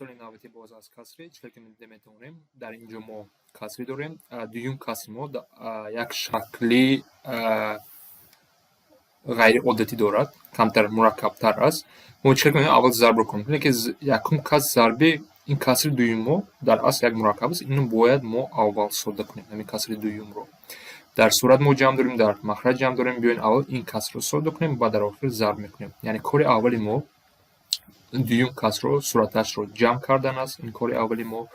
مثال نوبتی باز از کسری چطور که میتونیم در اینجا ما کسری داریم دویم کسری ما یک شکلی غیر عادتی دارد کمتر مرکبتر است ما چطور کنیم اول ضرب رو کنیم که یکم کس ضربه این کسری دویم ما در اصل یک مرکب است اینو باید ما اول ساده کنیم همین کسری دویم رو در صورت ما جمع داریم در مخرج جمع داریم بیاین اول این کسر رو ساده کنیم بعد در آخر ضرب میکنیم یعنی کار اولی ما دویم کسر رو صورتش رو جمع کردن است این کار اولی ما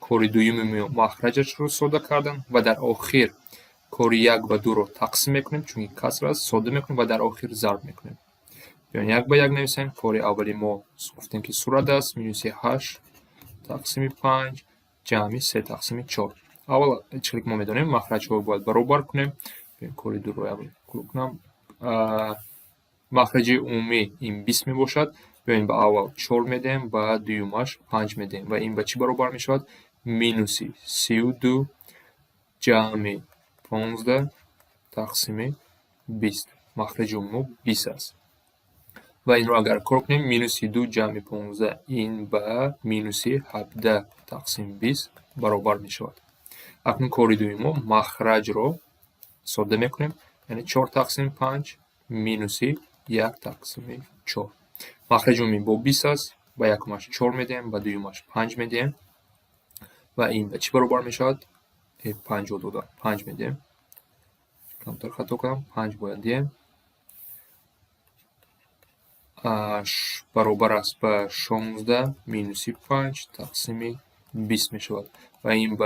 کار دویم مخرجش رو ساده کردن و در آخر کار یک و دو رو تقسیم میکنیم چون این کسر است ساده میکنیم و در آخر ضرب میکنیم بیاین یک به یک نویسیم کار اولی ما گفتیم که صورت است مینوس 8 تقسیم 5 جمع 3 تقسیم 4 اول چیزی که ما میدونیم مخرج رو باید برابر کنیم بیاین کار دو رو اول کلیک کنم مخرج عمومی این 20 می باشد بیاین به اول 4 میدیم بعد دومش 5 میدیم و این به چی برابر میشود مینوس 32 جمع 15 تقسیم 20 مخرج عمومی 20 است و این رو اگر کار کنیم مینوس 2 جمع 15 این به مینوس 17 تقسیم 20 برابر میشود اکنون کار دوم ما مخرج رو ساده میکنیم یعنی 4 تقسیم 5 مینوس 1 تقسیم 4 مخرج عمومی با 20 است با یکمش 4 میدیم و دومش 5 میدیم و این به چی برابر میشود 52 5 میدیم کمتر خطا کنم 5 باید دیم برابر است به 16 مینوس 5 تقسیم 20 می شود و این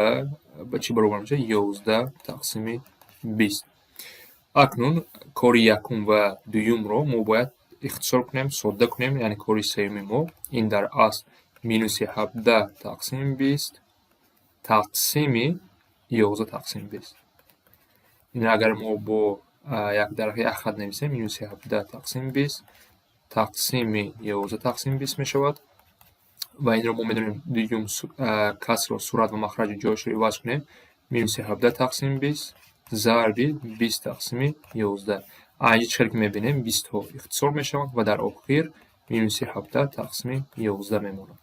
به چی برابر میشه 11 تقسیم 20 اکنون کار یکم و دوم رو ما باید اختصار کنیم ساده کنیم یعنی کار سوم ما این در اصل مینوس 17 تقسیم 20 تقسیم 11 تقسیم 20 این اگر ما با یک درجه یک خط نویسیم مینوس 17 تقسیم 20 تقسیم 11 تقسیم 20 می شود و این رو ما میدونیم دوم کسر و صورت و مخرج جایش رو عوض کنیم مینوس 17 تقسیم 20 ضرب 20 تقسیم 11 اینجا چقدر که میبینیم 20 ها اختصار می شود و در آخر مینوس 17 تقسیم 11 میماند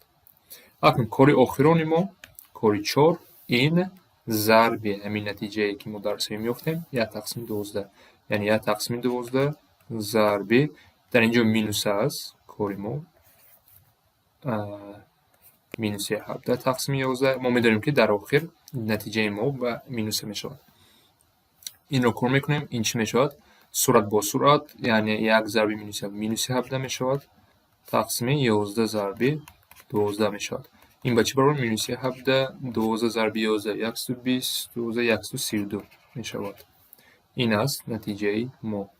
اکنون کار آخرانی ما کار 4 این ضرب همین نتیجه که ما در سوم یافتیم 1 تقسیم 12 یعنی 1 تقسیم 12 ضرب در اینجا مینوس است کار ما مینوس 17 تقسیم 11 ما میدونیم که در آخر نتیجه ما به مینوس میشود این رو کار میکنیم این چی میشود صورت با صورت یعنی 1 ضرب مینوس 17 میشود تقسیم 11 ضرب 12 میشود این به چی برابر مینوس 17 12 ضرب 11 120 12 132 میشود این است نتیجه ما